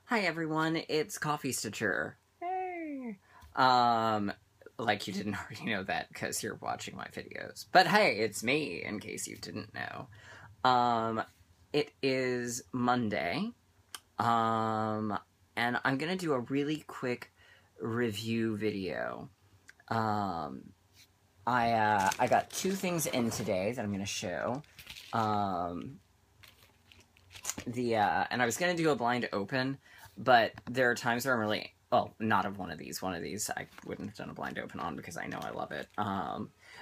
Hi everyone, it's Coffee Stitcher. Hey. Like you didn't already know that because you're watching my videos. But hey, it's me, in case you didn't know. It is Monday. And I'm gonna do a really quick review video. I got two things in today that I'm gonna show. And I was gonna do a blind open, but there are times where I'm really, well, not of one of these. One of these I wouldn't have done a blind open on because I know I love it.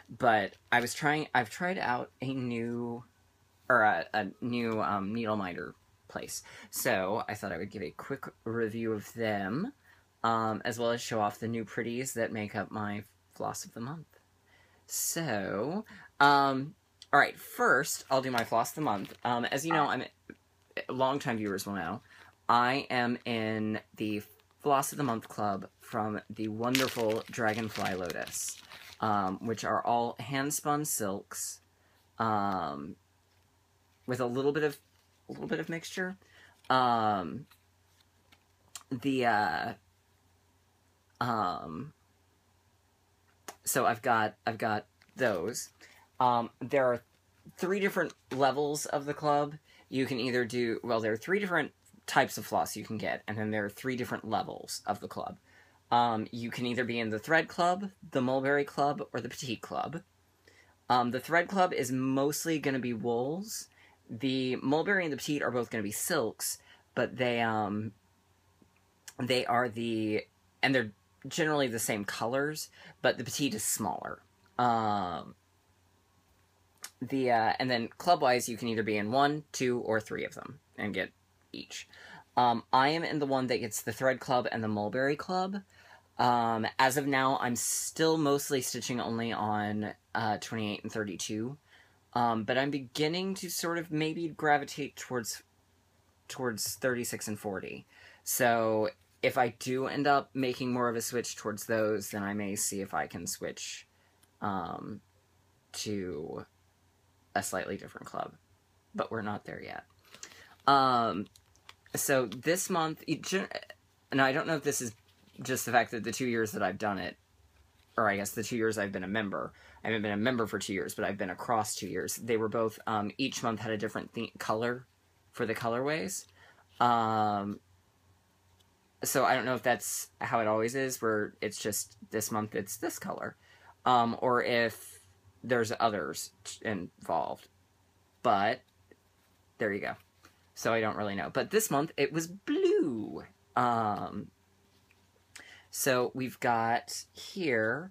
But I've tried out a new needle minder place. So I thought I would give a quick review of them, as well as show off the new pretties that make up my floss of the month. So, alright, first, I'll do my floss of the month. As you know, longtime viewers will know, I am in the Floss of the Month Club from the wonderful DragonflyLotus, which are all hand-spun silks, with a little bit of mixture. So I've got those. There are 3 different levels of the club. You can either do, well, there are 3 different types of floss you can get, and then there are 3 different levels of the club. You can either be in the Thread Club, the Mulberry Club, or the Petite Club. The Thread Club is mostly going to be wools. The Mulberry and the Petite are both going to be silks, but they're generally the same colors, but the Petite is smaller. And then club-wise, you can either be in 1, 2, or 3 of them, and get each. I am in the one that gets the Thread Club and the Mulberry Club. As of now, I'm still mostly stitching only on 28 and 32. But I'm beginning to sort of maybe gravitate towards 36 and 40. So if I do end up making more of a switch towards those, then I may see if I can switch to a slightly different club. But we're not there yet. So this month, and I don't know if this is just the fact that the 2 years that I've done it, or I guess the 2 years I've been a member. I haven't been a member for 2 years, but I've been across 2 years. They were both, each month had a different color for the colorways. So I don't know if that's how it always is, where it's just this month it's this color. Or if there's others involved. But there you go. So I don't really know. But this month it was blue. So we've got here,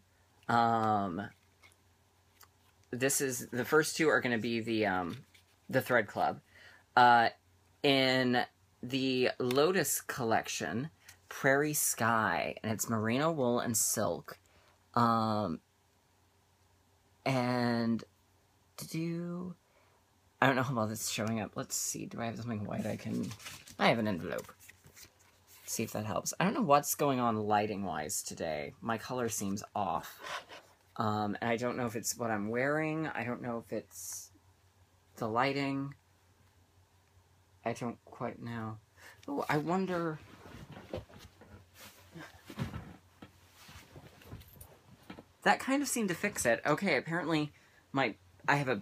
this is, the first 2 are going to be the Thread Club. In the Lotus collection, Prairie Sky, and it's merino wool and silk. And I don't know how well this is showing up. Let's see, do I have something white I have an envelope. See if that helps. I don't know what's going on lighting-wise today. My color seems off. And I don't know if it's what I'm wearing. I don't know if it's the lighting. I don't quite know. Oh, I wonder... That kind of seemed to fix it. Okay, apparently I have a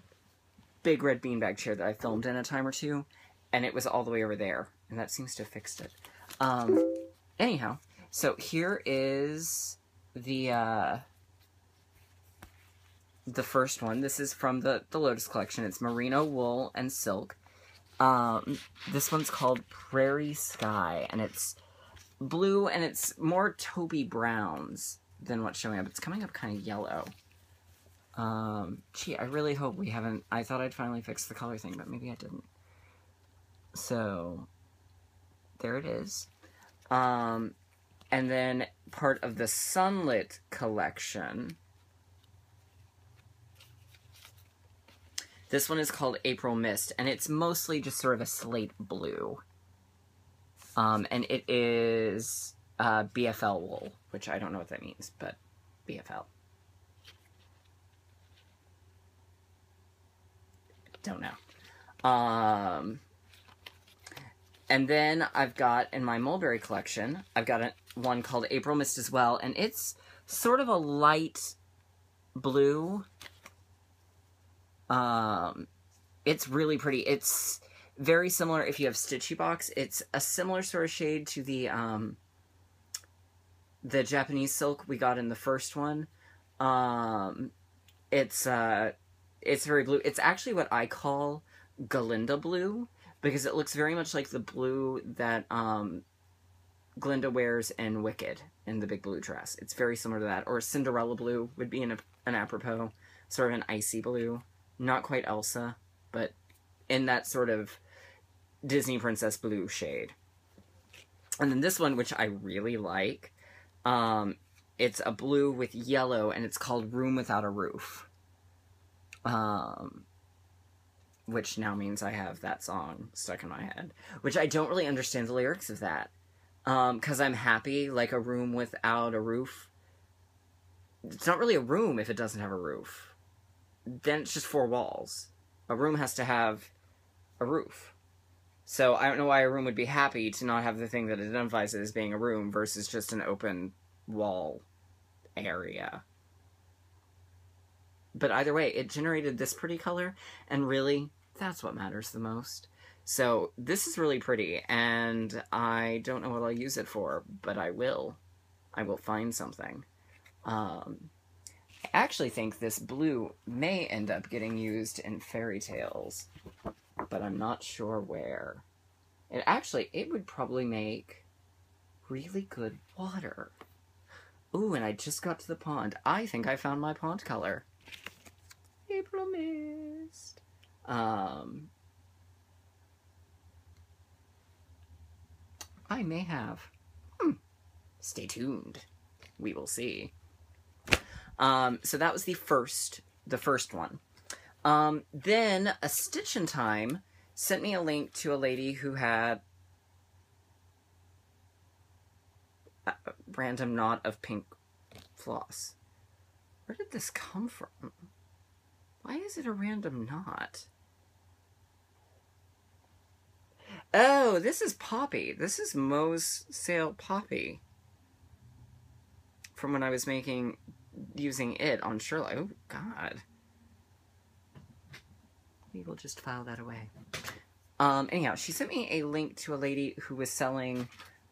big red beanbag chair that I filmed in a time or two, and it was all the way over there, and that seems to have fixed it. Anyhow, so here is the first one. This is from the Lotus collection. It's merino wool and silk. This one's called Prairie Sky, and it's blue, and it's more taupey browns than what's showing up. It's coming up kind of yellow. Gee, I really hope we haven't... I thought I'd finally fixed the color thing, but maybe I didn't. So, there it is. And then part of the Sunlit collection. This one is called April Mist, and it's mostly just sort of a slate blue. And it is BFL wool, which I don't know what that means, but BFL. Don't know. And then I've got, in my mulberry collection, I've got one called April Mist as well, and it's sort of a light blue. It's really pretty. It's very similar if you have Stitchy Box. It's a similar sort of shade to the Japanese silk we got in the first one. It's very blue. It's actually what I call Galinda blue, because it looks very much like the blue that Glinda wears in Wicked, in the big blue dress. It's very similar to that. Or Cinderella blue would be an apropos. Sort of an icy blue. Not quite Elsa, but in that sort of Disney princess blue shade. And then this one, which I really like, it's a blue with yellow, and it's called Room Without a Roof. Which now means I have that song stuck in my head. Which I don't really understand the lyrics of that. Because I'm happy, like a room without a roof. It's not really a room if it doesn't have a roof. Then it's just four walls. A room has to have a roof. So I don't know why a room would be happy to not have the thing that identifies it as being a room versus just an open wall area. But either way, it generated this pretty color, and really, that's what matters the most. So this is really pretty, and I don't know what I'll use it for, but I will. I will find something. I actually think this blue may end up getting used in fairy tales, but I'm not sure where. It would probably make really good water. Ooh, and I just got to the pond. I think I found my pond color. April Mist. I may have. Stay tuned. We will see. So that was the first one. Then A Stitch in Time sent me a link to a lady who had a random knot of pink floss. Where did this come from? Why is it a random knot? Oh, this is Poppy. This is Moe's Sale Poppy. From when I was using it on Shirley. Oh, God. We will just file that away. Anyhow, she sent me a link to a lady who was selling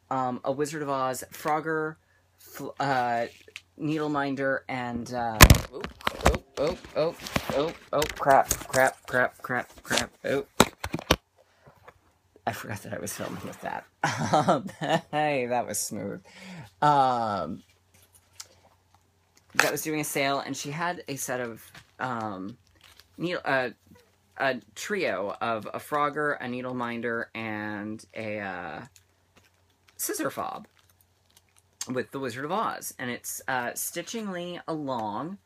a Wizard of Oz Frogger, Needleminder, and crap. Oh. I forgot that I was filming with that. Hey, that was smooth. That was doing a sale, and she had a set of a trio of a Frogger, a Needleminder, and a scissor fob with the Wizard of Oz. And it's Stitchingly Along.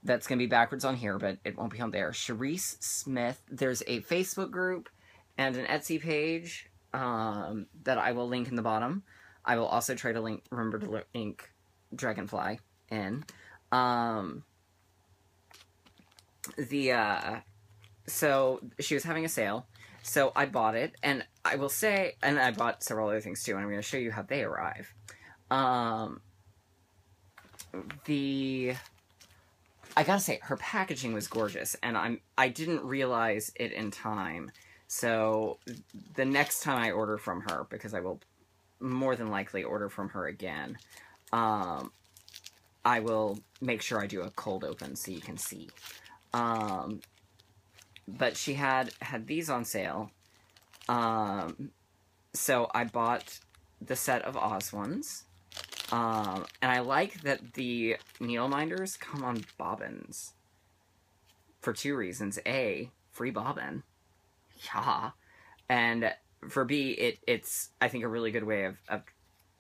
That's going to be backwards on here, but it won't be on there. Charisse Smith. There's a Facebook group and an Etsy page that I will link in the bottom. I will also try to remember to link Dragonfly in. So she was having a sale, so I bought it, and I will say, and I bought several other things too, and I'm going to show you how they arrive. I gotta say, her packaging was gorgeous, and I didn't realize it in time, so the next time I order from her, because I will more than likely order from her again, I will make sure I do a cold open so you can see. But she had these on sale. So I bought the set of Oz ones. And I like that the Needleminders come on bobbins. For two reasons. A, free bobbin. Yeah. And for B, it's, I think, a really good way of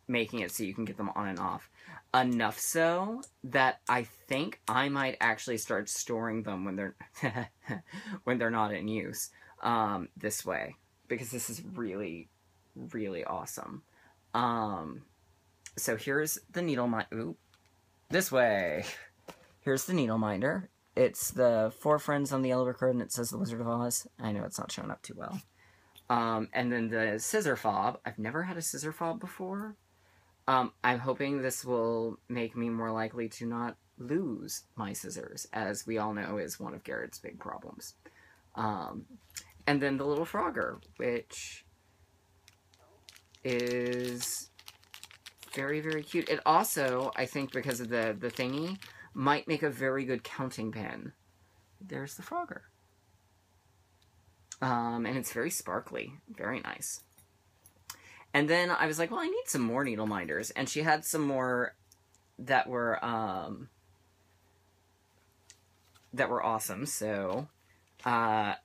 making it so you can get them on and off. Enough so that I think I might actually start storing them when they're when they're not in use this way, because this is really, really awesome. So here's the Needleminder. This way. Here's the Needleminder. It's the 4 friends on the yellow record, and it says the Wizard of Oz. I know it's not showing up too well. And then the scissor fob. I've never had a scissor fob before. I'm hoping this will make me more likely to not lose my scissors, as we all know is one of Garrett's big problems. And then the little Frogger, which is very, very cute. It also, I think because of the thingy, might make a very good counting pen. There's the Frogger. And it's very sparkly. Very nice. And then I was like, well, I need some more needle minders. And she had some more that were awesome. So, I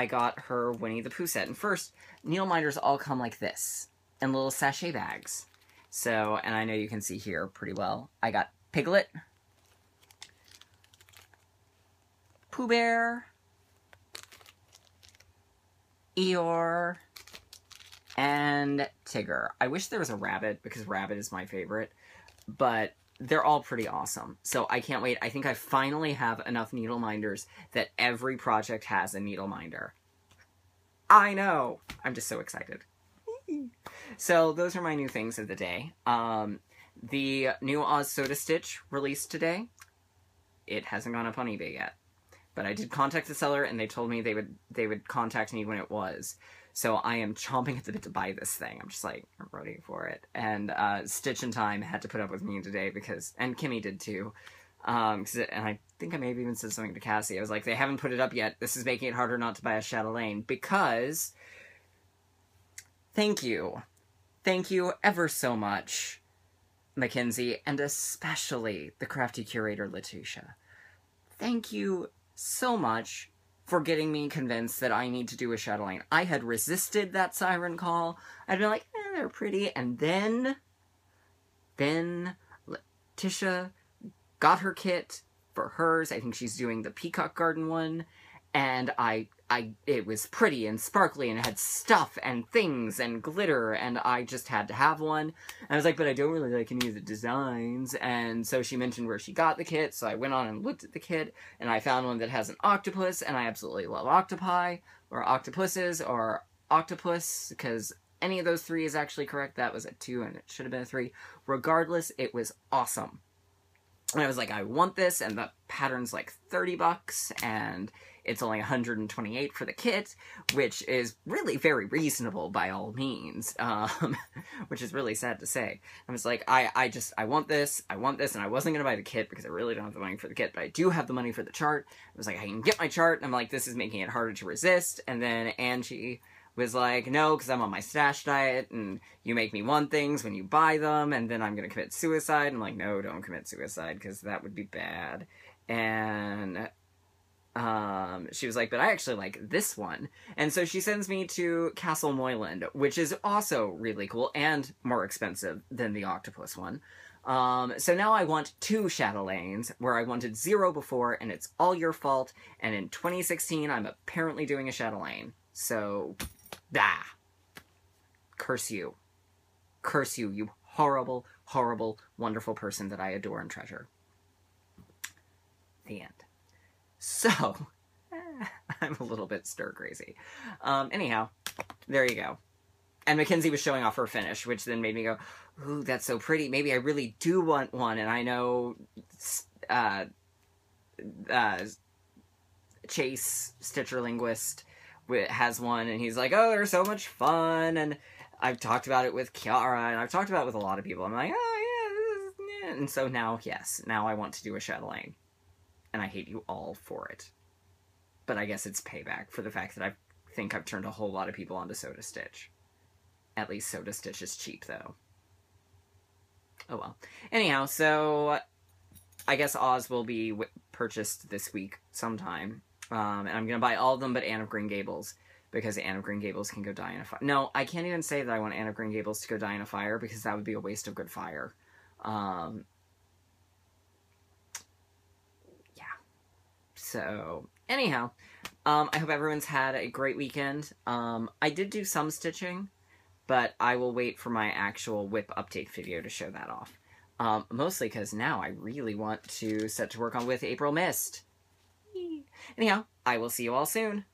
got her Winnie the Pooh set. And first, needle minders all come like this, in little sachet bags. So, and I know you can see here pretty well. I got Piglet, Pooh Bear, Eeyore, and Tigger. I wish there was a Rabbit, because Rabbit is my favorite, but they're all pretty awesome. So I can't wait. I think I finally have enough needle minders that every project has a needle minder. I know! I'm just so excited. So those are my new things of the day. The new Oz Soda Stitch released today. It hasn't gone up on eBay yet. But I did contact the seller, and they told me they would contact me when it was. So I am chomping at the bit to buy this thing. I'm just like, I'm ready for it. And Stitch and Time had to put up with me today because, and Kimmy did too. And I think I maybe even said something to Cassie. I was like, they haven't put it up yet. This is making it harder not to buy a Chatelaine because, thank you. Thank you ever so much, Mackenzie, and especially the crafty curator, Letitia. Thank you so much for getting me convinced that I need to do a Chatelaine. I had resisted that siren call. I'd been like, they're pretty. And then Letitia got her kit for hers. I think she's doing the Peacock Garden one. And it was pretty and sparkly and it had stuff and things and glitter, and I just had to have one. And I was like, but I don't really like any of the designs. And so she mentioned where she got the kit, so I went on and looked at the kit, and I found one that has an octopus, and I absolutely love octopi, or octopuses, or octopus, because any of those three is actually correct. That was a 2, and it should have been a 3. Regardless, it was awesome. And I was like, I want this, and the pattern's like $30, and it's only $128 for the kit, which is really very reasonable by all means, which is really sad to say. I was like, I want this, and I wasn't going to buy the kit because I really don't have the money for the kit, but I do have the money for the chart. I was like, I can get my chart, and I'm like, this is making it harder to resist, and then Angie was like, no, because I'm on my stash diet, and you make me want things when you buy them, and then I'm going to commit suicide. I'm like, no, don't commit suicide, because that would be bad. And she was like, but I actually like this one. And so she sends me to Castle Moyland, which is also really cool, and more expensive than the octopus one. So now I want 2 Chatelaines, where I wanted 0 before, and it's all your fault, and in 2016, I'm apparently doing a Chatelaine. So, curse you. Curse you, you horrible, horrible, wonderful person that I adore and treasure. The end. So, I'm a little bit stir-crazy. Anyhow, there you go. And Mackenzie was showing off her finish, which then made me go, ooh, that's so pretty. Maybe I really do want one, and I know Chase, Stitcher Linguist, has one, and he's like, oh, they're so much fun, and I've talked about it with Kiara, and I've talked about it with a lot of people. I'm like, oh, yeah, and so now, yes, now I want to do a Chatelaine, and I hate you all for it. But I guess it's payback for the fact that I think I've turned a whole lot of people onto Soda Stitch. At least Soda Stitch is cheap, though. Oh well. Anyhow, so I guess Oz will be purchased this week sometime. And I'm going to buy all of them but Anne of Green Gables, because Anne of Green Gables can go die in a fire. No, I can't even say that I want Anne of Green Gables to go die in a fire, because that would be a waste of good fire. Yeah. So, anyhow, I hope everyone's had a great weekend. I did do some stitching, but I will wait for my actual whip update video to show that off. Mostly because now I really want to set to work on with April Mist. Anyhow, I will see you all soon.